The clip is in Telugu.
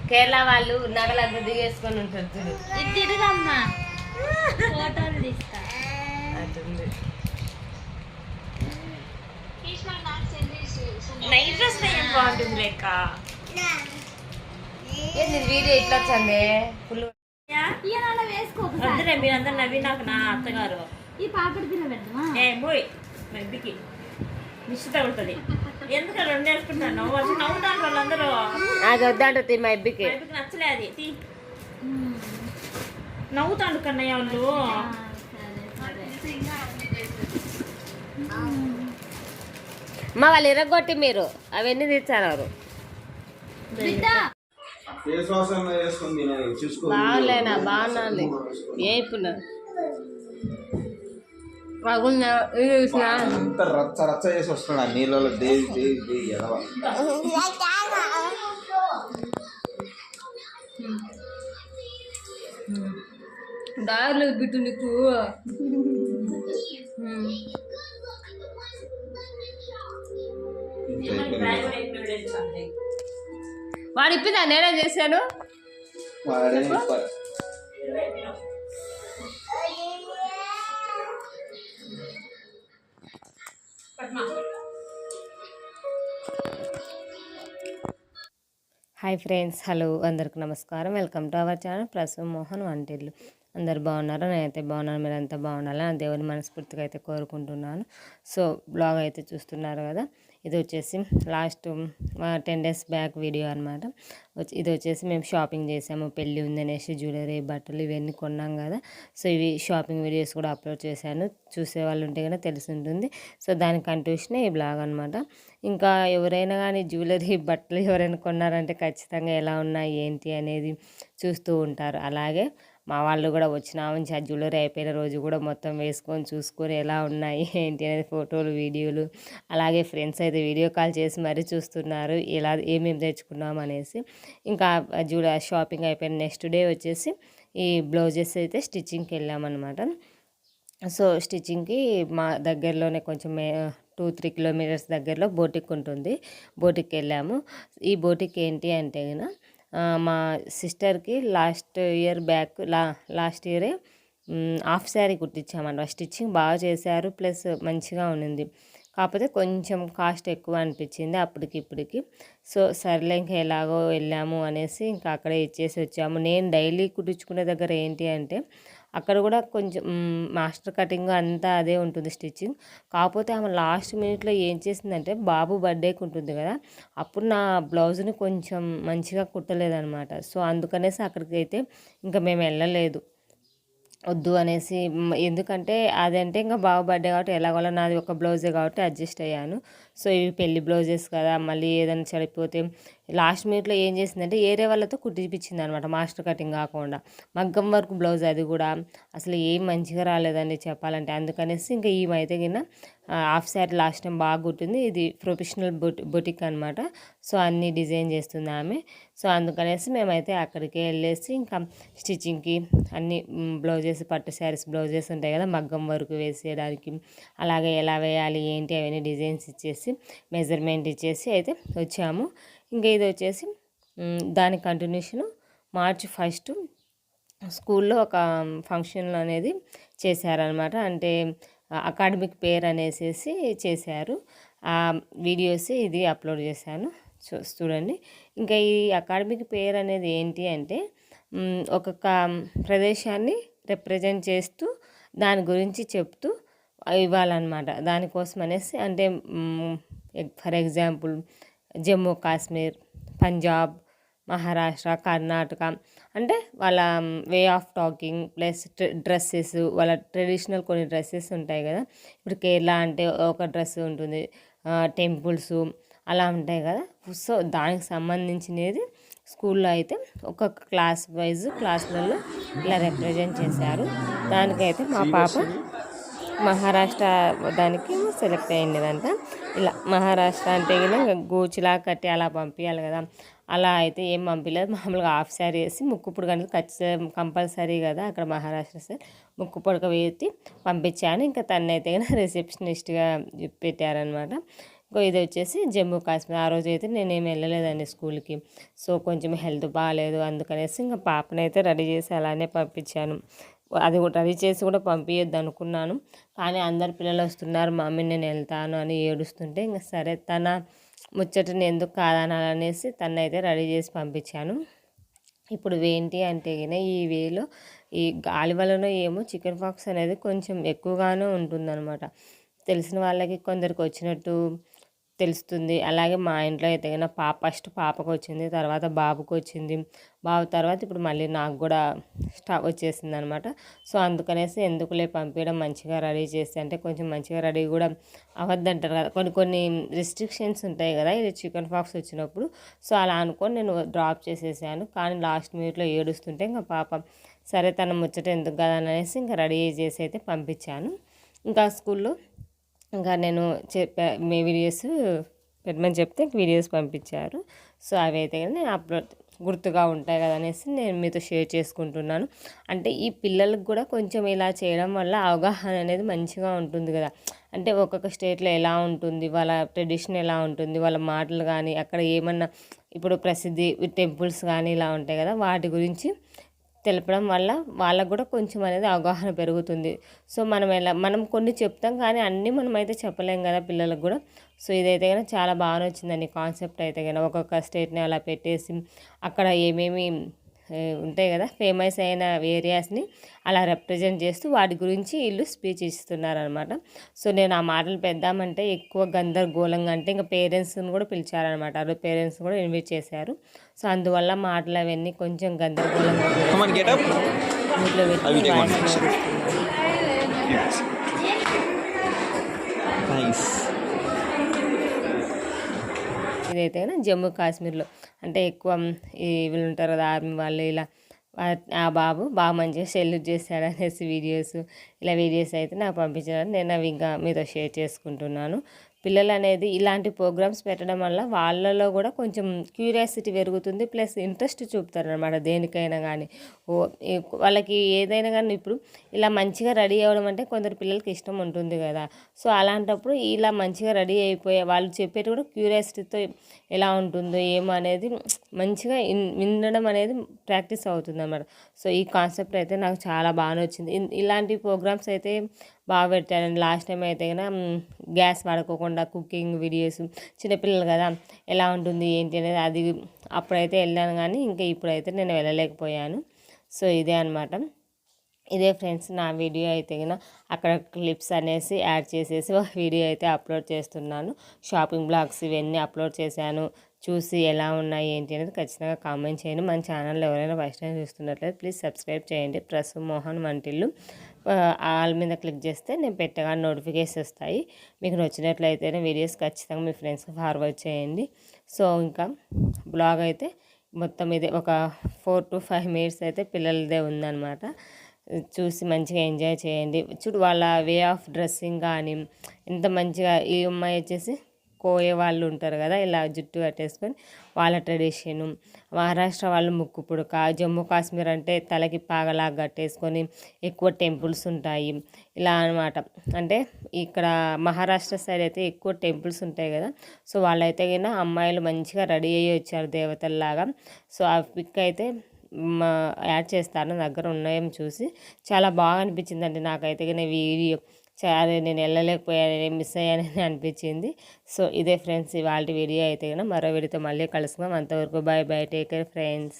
కేరళ వాళ్ళు నగలంతా దిగేసుకొని ఉంటారు చూడు. తిరుగమ్మా ఫోటోలు తీస్తా. నైట్ డ్రెస్ ఏం బాగుంటుంది లేక వీడియో ఇట్లా వచ్చింది ఫుల్ వేసుకో. మీరందరూ నవ్వి నాకు నా అత్తగారు ఈ పాపడి పిల్ల పెడదామా? పోయి మబ్బికి మిస్ తగులుతుంది. ఎందుకంటే రెండు వేసుకుంటాను వాళ్ళు నవ్వుతాను వాళ్ళందరూ. అది వద్దంటుంది మా అబ్బికి నచ్చలే అది నవ్వుతాడు కన్నయ్య వాళ్ళు. మా వాళ్ళు ఇరగొట్టి మీరు అవన్నీ తీర్చారు. బాగులేనా బాగున్నాను ఏ ఇప్పుడు రచ్చ రచ్చ చేసి వస్తున్నా నీళ్ళలో దేవి దేవి దేవి ఎదవ. దారిలో బిట్టు నీకు వాడు ఇప్పిందా నేనే చేశాను. హాయ్ ఫ్రెండ్స్, హలో అందరికి నమస్కారం. Welcome to our channel Prasav Mohan వంటిల్లు. అందరు బాగున్నారు, నేనైతే బాగున్నాను. మీరంతా బాగుండాలని నా దేవుని మనస్ఫూర్తిగా అయితే కోరుకుంటున్నాను. సో బ్లాగ్ అయితే చూస్తున్నారు కదా, ఇది వచ్చేసి లాస్ట్ 10 days బ్యాక్ వీడియో అనమాట. ఇది వచ్చేసి మేము షాపింగ్ చేసాము, పెళ్ళి ఉందనేసి జ్యువెలరీ బట్టలు ఇవన్నీ కొన్నాం కదా. సో ఇవి షాపింగ్ వీడియోస్ కూడా అప్లోడ్ చేశాను, చూసే వాళ్ళు ఉంటే కనుక తెలిసి ఉంటుంది. సో దాని కంటిన్యూషనే ఈ బ్లాగ్ అనమాట. ఇంకా ఎవరైనా కానీ జ్యువెలరీ బట్టలు ఎవరైనా కొన్నారంటే ఖచ్చితంగా ఎలా ఉన్నాయి ఏంటి అనేది చూస్తూ ఉంటారు. అలాగే మా వాళ్ళు కూడా వచ్చిన నుంచి ఆ జ్యువెలరీ అయిపోయిన రోజు కూడా మొత్తం వేసుకొని చూసుకొని ఎలా ఉన్నాయి ఏంటి అనేది ఫోటోలు వీడియోలు, అలాగే ఫ్రెండ్స్ అయితే వీడియో కాల్ చేసి మరీ చూస్తున్నారు ఎలా ఏమేమి తెచ్చుకున్నాం అనేసి. ఇంకా షాపింగ్ అయిపోయిన నెక్స్ట్ డే వచ్చేసి ఈ బ్లౌజెస్ అయితే స్టిచ్చింగ్కి వెళ్ళామన్నమాట. సో స్టిచ్చింగ్కి మా దగ్గరలోనే కొంచెం 2-3 kilometers దగ్గరలో బోటిక్ ఉంటుంది, బోటిక్కి వెళ్ళాము. ఈ బోటిక్ ఏంటి అంటే కనుక మా సిస్టర్కి లాస్ట్ ఇయరే హాఫ్ శారీ కుట్టించామన్నమాట. స్టిచ్చింగ్ బాగా చేశారు, ప్లస్ మంచిగా ఉన్నింది. కాకపోతే కొంచెం కాస్ట్ ఎక్కువ అనిపించింది అప్పటికి ఇప్పటికి. సో సర్లే ఇంకా ఎలాగో వెళ్ళాము అనేసి ఇంకా అక్కడే ఇచ్చేసి వచ్చాము. నేను డైలీ కుట్టించుకునే దగ్గర ఏంటి అంటే అక్కడ కూడా కొంచెం మాస్టర్ కటింగ్ అంతా అదే ఉంటుంది స్టిచ్చింగ్. కాకపోతే ఆమె లాస్ట్ మినిట్లో ఏం చేసిందంటే బాబు బర్త్డేకి ఉంటుంది కదా, అప్పుడు నా బ్లౌజ్ని కొంచెం మంచిగా కుట్టలేదన్నమాట. సో అందుకనేసి అక్కడికి అయితే ఇంకా మేము వెళ్ళలేదు, వద్దు అనేసి. ఎందుకంటే అదంటే ఇంకా బాగా బర్త్డే కాబట్టి ఎలాగోలా నాది ఒక బ్లౌజే కాబట్టి అడ్జస్ట్ అయ్యాను. సో ఇవి పెళ్లి బ్లౌజెస్ కదా, మళ్ళీ ఏదైనా చెడిపోతే లాస్ట్ మినిట్లో ఏం చేసిందంటే ఏరే వాళ్ళతో కుట్టిపించింది అనమాట, మాస్టర్ కటింగ్ కాకుండా. మగ్గం వర్క్ బ్లౌజ్, అది కూడా అసలు ఏం మంచిగా రాలేదండి చెప్పాలంటే. అందుకనేసి ఇంకా ఈమైతే కింద హాఫ్ శారీ లాస్ట్ టైం బాగా కుట్టింది. ఇది ప్రొఫెషనల్ బొటిక్ అనమాట. సో అన్నీ డిజైన్ చేస్తుంది ఆమె. సో అందుకనేసి మేమైతే అక్కడికి వెళ్ళేసి ఇంకా స్టిచ్చింగ్కి అన్ని బ్లౌజెస్, పట్టు శారీస్ బ్లౌజెస్ ఉంటాయి కదా మగ్గం వర్క్ వేసేయడానికి, అలాగే ఎలా వేయాలి ఏంటి అవన్నీ డిజైన్స్ ఇచ్చేసి మెజర్మెంట్ ఇచ్చేసి అయితే వచ్చాము. ఇంకా ఇది వచ్చేసి దాని కంటిన్యూషను. March 1 స్కూల్లో ఒక ఫంక్షన్ అనేది చేశారనమాట. అంటే అకాడమిక్ పేర్ అనేసి చేశారు. ఆ వీడియోస్ ఇది అప్లోడ్ చేశాను, చూడండి. ఇంకా ఈ అకాడమిక్ పేర్ అనేది ఏంటి అంటే ఒక్కొక్క ప్రదేశాన్ని రిప్రజెంట్ చేస్తూ దాని గురించి చెప్తూ ఇవ్వాలన్నమాట. దానికోసం అనేసి అంటే ఫర్ ఎగ్జాంపుల్ జమ్మూ కాశ్మీర్, పంజాబ్, మహారాష్ట్ర, కర్ణాటక అంటే వాళ్ళ way of talking plus dresses, వాళ్ళ ట్రెడిషనల్ కొన్ని డ్రెస్సెస్ ఉంటాయి కదా. ఇప్పుడు కేరళ అంటే ఒక డ్రెస్ ఉంటుంది, టెంపుల్స్ అలా ఉంటాయి కదా. సో దానికి సంబంధించినది స్కూల్లో అయితే ఒక్కొక్క క్లాస్ వైజ్ క్లాసులలో ఇలా రిప్రజెంట్ చేశారు. దానికైతే మా పాప మహారాష్ట్ర దానికి సెలెక్ట్ అయ్యిందంట. ఇలా మహారాష్ట్ర అంటే కనుక గోచిలా కట్టి అలా పంపించాలి కదా, అలా అయితే ఏం పంపించలేదు. మామూలుగా హాఫ్ శారీ వేసి ముక్కు పుడక అనేది ఖచ్చితంగా కంపల్సరీ కదా అక్కడ మహారాష్ట్ర సార్, ముక్కు పుడక వేసి పంపించాను. ఇంకా తనైతే కనుక రిసెప్షనిస్ట్గా పెట్టారనమాట. ఇంకో ఇది వచ్చేసి జమ్మూ కాశ్మీర్. ఆ రోజు అయితే నేనేమి వెళ్ళలేదండి స్కూల్కి. సో కొంచెం హెల్త్ బాగాలేదు, అందుకనేసి ఇంకా పాపనైతే రెడీ చేసి అలానే పంపించాను. అది కూడా రెడీ చేసి కూడా పంపించొద్దు అనుకున్నాను, కానీ అందరు పిల్లలు వస్తున్నారు మమ్మీ నేను వెళ్తాను అని ఏడుస్తుంటే ఇంకా సరే తన ముచ్చటని ఎందుకు కాదనాలనేసి తనైతే రెడీ చేసి పంపించాను. ఇప్పుడు ఏంటి అంటే గిన ఈ వేలో ఈ గాలి వలన ఏమో చికెన్ పాక్స్ అనేది కొంచెం ఎక్కువగానే ఉంటుందన్నమాట. తెలిసిన వాళ్ళకి కొందరికి వచ్చినట్టు తెలుస్తుంది. అలాగే మా ఇంట్లో అయితే గిన ఫస్ట్ పాపకు వచ్చింది, తర్వాత బాబుకు వచ్చింది, బాబు తర్వాత ఇప్పుడు మళ్ళీ నాకు కూడా వచ్చేసింది అనమాట. సో అందుకనేసి ఎందుకులే పంపించడం, మంచిగా రెడీ చేస్తే అంటే కొంచెం మంచిగా రెడీ కూడా అవద్దంటారు కదా, కొన్ని కొన్ని రిస్ట్రిక్షన్స్ ఉంటాయి కదా ఇది చికెన్ పాక్స్ వచ్చినప్పుడు. సో అలా అనుకొని నేను డ్రాప్ చేసేసాను, కానీ లాస్ట్ మినిట్లో ఏడుస్తుంటే ఇంకా పాప సరే తన ముచ్చట ఎందుకు కదా అనేసి ఇంకా రెడీ చేసి అయితే పంపించాను. ఇంకా స్కూల్లో ఇంకా నేను మీ వీడియోస్ పెట్టమని చెప్తే వీడియోస్ పంపించారు. సో అవి అయితే కానీ నేను అప్లోడ్ గుర్తుగా ఉంటాయి కదా అనేసి నేను మీతో షేర్ చేసుకుంటున్నాను. అంటే ఈ పిల్లలకు కూడా కొంచెం ఇలా చేయడం వల్ల అవగాహన అనేది మంచిగా ఉంటుంది కదా. అంటే ఒక్కొక్క స్టేట్లో ఎలా ఉంటుంది, వాళ్ళ ట్రెడిషన్ ఎలా ఉంటుంది, వాళ్ళ మాటలు కానీ అక్కడ ఏమన్నా ఇప్పుడు ప్రసిద్ధి టెంపుల్స్ కానీ ఇలా ఉంటాయి కదా, వాటి గురించి తెలపడం వల్ల వాళ్ళకు కూడా కొంచెం అనేది అవగాహన పెరుగుతుంది. సో మనం కొన్ని చెప్తాం కానీ అన్నీ మనం అయితే చెప్పలేం కదా పిల్లలకు కూడా. సో ఇదైతే కనుక చాలా బాగా నచ్చిందండి కాన్సెప్ట్ అయితే కనుక. ఒక్కొక్క స్టేట్ని అలా పెట్టేసి అక్కడ ఏమేమి ఉంటాయి కదా ఫేమస్ అయిన ఏరియాస్ని అలా రిప్రజెంట్ చేస్తూ వాటి గురించి వీళ్ళు స్పీచ్ ఇస్తున్నారనమాట. సో నేను ఆ మాటలు పెద్దామంటే ఎక్కువ గందరగోళంగా అంటే ఇంకా పేరెంట్స్ని కూడా పిలిచారనమాట. ఆ పేరెంట్స్ కూడా ఇన్వైట్ చేశారు. సో అందువల్ల మాటలు అవన్నీ కొంచెం గందరగోళంగా వీటిలో ఇదైతే జమ్మూ కాశ్మీర్లో అంటే ఎక్కువ ఈ వీళ్ళు ఉంటారు కదా ఆర్మీ వాళ్ళు, ఇలా ఆ బాబు బాగా మంచిగా సెల్యూట్ చేశాడు అనేసి ఇలా వీడియోస్ అయితే నాకు పంపించారని నేను అవి ఇంకా మీతో షేర్ చేసుకుంటున్నాను. పిల్లలు అనేది ఇలాంటి ప్రోగ్రామ్స్ పెట్టడం వల్ల వాళ్ళలో కూడా కొంచెం క్యూరియాసిటీ పెరుగుతుంది, ప్లస్ ఇంట్రెస్ట్ చూపుతారనమాట దేనికైనా కానీ. వాళ్ళకి ఏదైనా కానీ ఇప్పుడు ఇలా మంచిగా రెడీ అవ్వడం అంటే కొందరు పిల్లలకి ఇష్టం ఉంటుంది కదా. సో అలాంటప్పుడు ఇలా మంచిగా రెడీ అయిపోయే వాళ్ళు చెప్పేది కూడా క్యూరియాసిటీతో ఎలా ఉంటుందో ఏమో అనేది మంచిగా వినడం అనేది ప్రాక్టీస్ అవుతుంది అన్నమాట. సో ఈ కాన్సెప్ట్ అయితే నాకు చాలా బాగా నచ్చింది. ఇలాంటి ప్రోగ్రామ్స్ అయితే బాగా పెట్టారండి. లాస్ట్ టైం అయితే కనుక గ్యాస్ వాడుకోకుండా కుకింగ్ వీడియోస్, చిన్నపిల్లలు కదా ఎలా ఉంటుంది ఏంటి అనేది అది అప్పుడైతే వెళ్ళాను, కానీ ఇంకా ఇప్పుడైతే నేను వెళ్ళలేకపోయాను. సో ఇదే అనమాట. ఇదే ఫ్రెండ్స్ నా వీడియో అయితే కనుక అక్కడ క్లిప్స్ అనేసి యాడ్ చేసేసి ఒక వీడియో అయితే అప్లోడ్ చేస్తున్నాను. షాపింగ్ బ్లాగ్స్ ఇవన్నీ అప్లోడ్ చేశాను. చూసి ఎలా ఉన్నాయి ఏంటి అనేది ఖచ్చితంగా కామెంట్ చేయండి. మన ఛానల్లో ఎవరైనా ఫస్ట్ టైం చూస్తున్నట్లయితే ప్లీజ్ సబ్స్క్రైబ్ చేయండి. ప్రసు మోహన్ వంటిల్లు ఆల్ మీద క్లిక్ చేస్తే నేను పెట్టగానే నోటిఫికేషన్ వస్తాయి. మీకు నచ్చినట్లయితే వీడియోస్ ఖచ్చితంగా మీ ఫ్రెండ్స్కి ఫార్వర్డ్ చేయండి. సో ఇంకా బ్లాగ్ అయితే మొత్తం ఇదే ఒక 4 to 5 minutes అయితే పిల్లలదే ఉందన్నమాట. చూసి మంచిగా ఎంజాయ్ చేయండి. చూడు వాళ్ళ వే ఆఫ్ డ్రెస్సింగ్ కానీ ఎంత మంచిగా. ఈ అమ్మాయి వచ్చేసి కోయే వాళ్ళు ఉంటారు కదా, ఇలా జుట్టు కట్టేసుకొని వాళ్ళ ట్రెడిషను. మహారాష్ట్ర వాళ్ళు ముక్కు పుడక, జమ్మూ కాశ్మీర్ అంటే తలకి పాగలాగా కట్టేసుకొని ఎక్కువ టెంపుల్స్ ఉంటాయి ఇలా అనమాట. అంటే ఇక్కడ మహారాష్ట్ర సైడ్ అయితే ఎక్కువ టెంపుల్స్ ఉంటాయి కదా. సో వాళ్ళైతే కన్నా అమ్మాయిలు మంచిగా రెడీ అయ్యి వచ్చారు దేవతల్లాగా. సో ఆ పిక్ అయితే యాడ్ చేస్తాను, నా దగ్గర ఉన్నాయేమో చూసి. చాలా బాగా అనిపించిందండి నాకైతే కానీ వీడియో. చాలా నేను వెళ్ళలేకపోయాను, మిస్ అయ్యానని అనిపించింది. సో ఇదే ఫ్రెండ్స్ ఇవాళ వీడియో అయితే కనుక మరో వీడియోతో మళ్ళీ కలుసుకుందాం. అంతవరకు bye bye, take care friends.